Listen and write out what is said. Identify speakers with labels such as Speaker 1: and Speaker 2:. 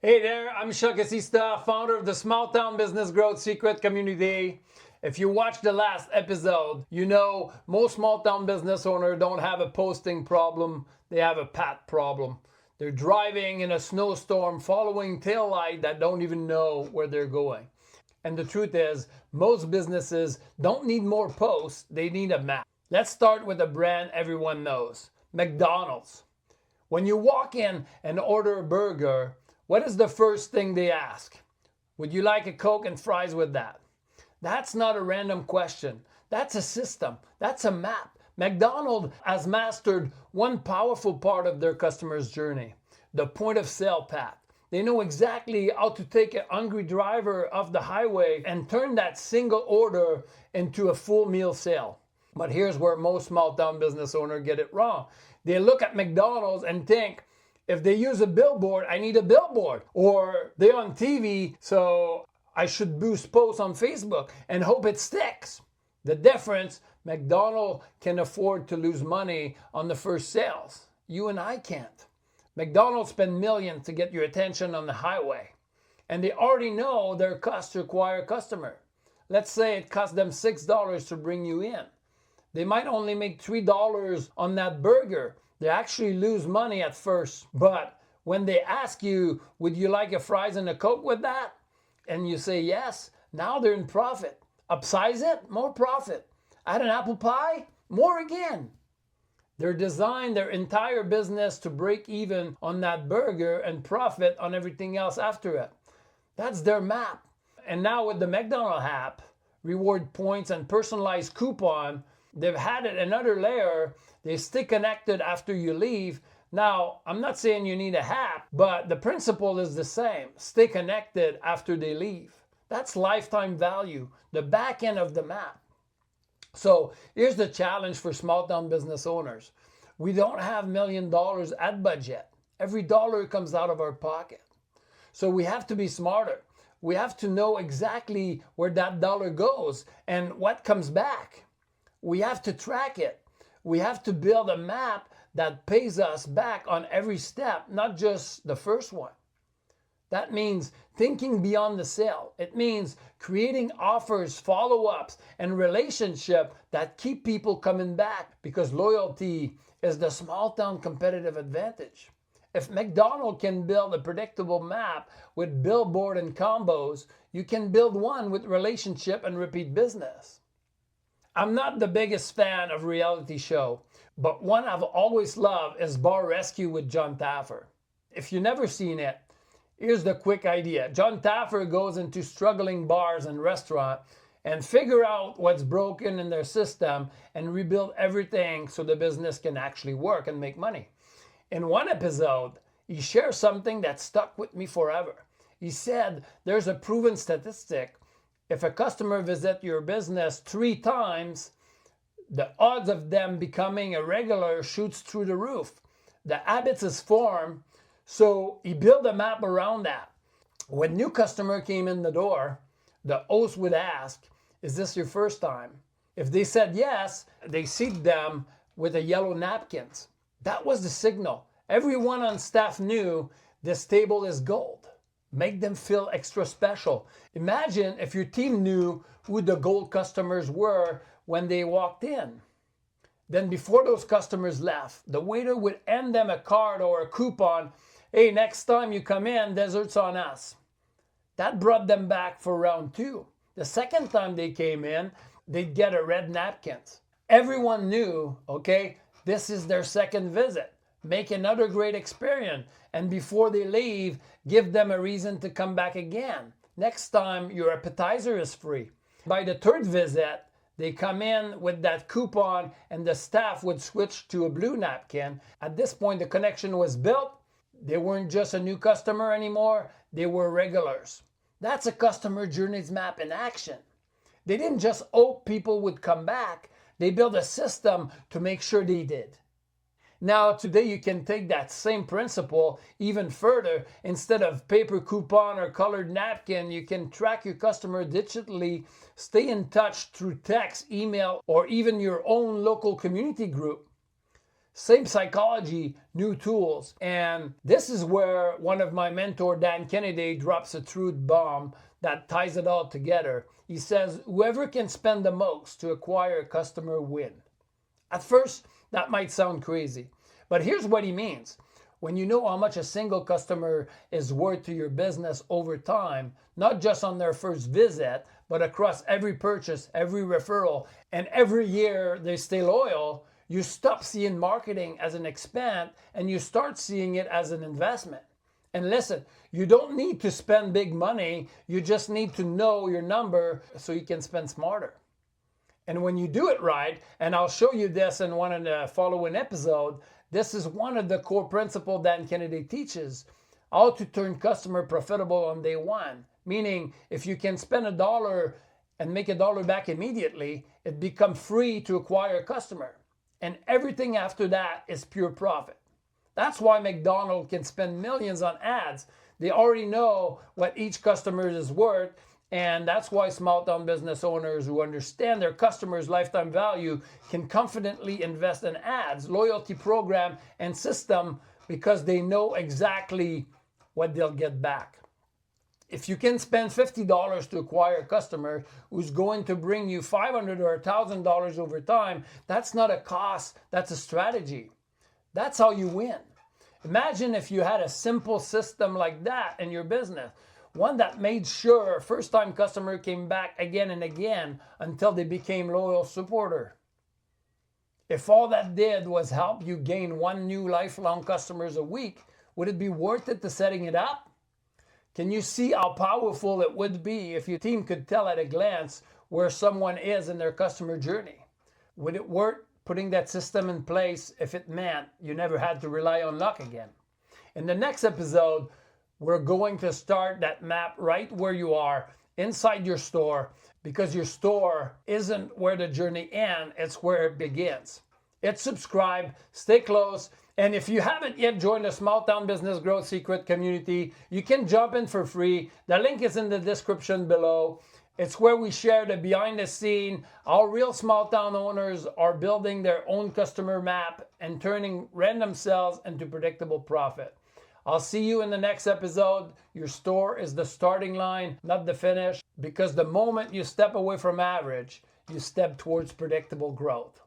Speaker 1: Hey there, I'm Chuck Assista, founder of the Small Town Business Growth Secret Community. If you watched the last episode, you know most small town business owners don't have a posting problem, they have a path problem. They're driving in a snowstorm following taillight that don't even know where they're going. And the truth is, most businesses don't need more posts, they need a map. Let's start with a brand everyone knows, McDonald's. When you walk in and order a burger, what is the first thing they ask? Would you like a Coke and fries with that? That's not a random question. That's a system. That's a map. McDonald's has mastered one powerful part of their customer's journey, the point of sale path. They know exactly how to take a hungry driver off the highway and turn that single order into a full meal sale. But here's where most small town business owners get it wrong. They look at McDonald's and think, if they use a billboard, I need a billboard. Or they're on TV, so I should boost posts on Facebook and hope it sticks. The difference, McDonald's can afford to lose money on the first sales. You and I can't. McDonald's spend millions to get your attention on the highway. And they already know their cost to acquire a customer. Let's say it costs them $6 to bring you in. They might only make $3 on that burger. They actually lose money at first, but when they ask you, would you like a fries and a Coke with that? And you say yes, now they're in profit. Upsize it, more profit. Add an apple pie, more again. They're designed their entire business to break even on that burger and profit on everything else after it. That's their map. And now with the McDonald's app, reward points and personalized coupon, they've added another layer. They stay connected after you leave. Now, I'm not saying you need a app, but the principle is the same. Stay connected after they leave. That's lifetime value, the back end of the map. So here's the challenge for small town business owners. We don't have $1 million ad budget. Every dollar comes out of our pocket. So we have to be smarter. We have to know exactly where that dollar goes and what comes back. We have to track it. We have to build a map that pays us back on every step, not just the first one. That means thinking beyond the sale. It means creating offers, follow-ups, and relationships that keep people coming back, because loyalty is the small town competitive advantage. If McDonald's can build a predictable map with billboard and combos, you can build one with relationship and repeat business. I'm not the biggest fan of reality show, but one I've always loved is Bar Rescue with Jon Taffer. If you've never seen it, here's the quick idea. Jon Taffer goes into struggling bars and restaurants and figure out what's broken in their system and rebuild everything so the business can actually work and make money. In one episode, he shares something that stuck with me forever. He said there's a proven statistic. If a customer visits your business 3 times, the odds of them becoming a regular shoots through the roof. The habits is formed, so he built a map around that. When new customer came in the door, the host would ask, is this your first time? If they said yes, they seat them with a yellow napkins. That was the signal. Everyone on staff knew this table is gold. Make them feel extra special. Imagine if your team knew who the gold customers were when they walked in. Then before those customers left, the waiter would hand them a card or a coupon. Hey, next time you come in, dessert's on us. That brought them back for round 2. The second time they came in, they'd get a red napkin. Everyone knew, okay, this is their second visit. Make another great experience. And before they leave, give them a reason to come back again. Next time, your appetizer is free. By the 3rd visit, they come in with that coupon and the staff would switch to a blue napkin. At this point, the connection was built. They weren't just a new customer anymore. They were regulars. That's a customer journeys map in action. They didn't just hope people would come back. They built a system to make sure they did. Now, today you can take that same principle even further. Instead of paper coupon or colored napkin, you can track your customer digitally, stay in touch through text, email, or even your own local community group. Same psychology, new tools. And this is where one of my mentor, Dan Kennedy, drops a truth bomb that ties it all together. He says, whoever can spend the most to acquire a customer win. At first, that might sound crazy, but here's what he means. When you know how much a single customer is worth to your business over time, not just on their first visit, but across every purchase, every referral, and every year they stay loyal, you stop seeing marketing as an expense and you start seeing it as an investment. And listen, you don't need to spend big money, you just need to know your number so you can spend smarter. And when you do it right, and I'll show you this in one of the following episodes, this is one of the core principles Dan Kennedy teaches, how to turn customer profitable on day one. Meaning, if you can spend $1 and make $1 back immediately, it becomes free to acquire a customer. And everything after that is pure profit. That's why McDonald's can spend millions on ads. They already know what each customer is worth. And that's why small town business owners who understand their customers' lifetime value can confidently invest in ads, loyalty program, and system because they know exactly what they'll get back. If you can spend $50 to acquire a customer who's going to bring you $500 or $1,000 over time, that's not a cost, that's a strategy. That's how you win. Imagine if you had a simple system like that in your business. One that made sure first-time customer came back again and again until they became loyal supporter. If all that did was help you gain one new lifelong customers a week, would it be worth it to setting it up? Can you see how powerful it would be if your team could tell at a glance where someone is in their customer journey? Would it worth putting that system in place if it meant you never had to rely on luck again? In the next episode, we're going to start that map right where you are inside your store, because your store isn't where the journey ends, it's where it begins. Hit subscribe, stay close, and if you haven't yet joined the Small Town Business Growth Secret community, you can jump in for free. The link is in the description below. It's where we share the behind the scene, how real small town owners are building their own customer map and turning random sales into predictable profit. I'll see you in the next episode. Your store is the starting line, not the finish, because the moment you step away from average, you step towards predictable growth.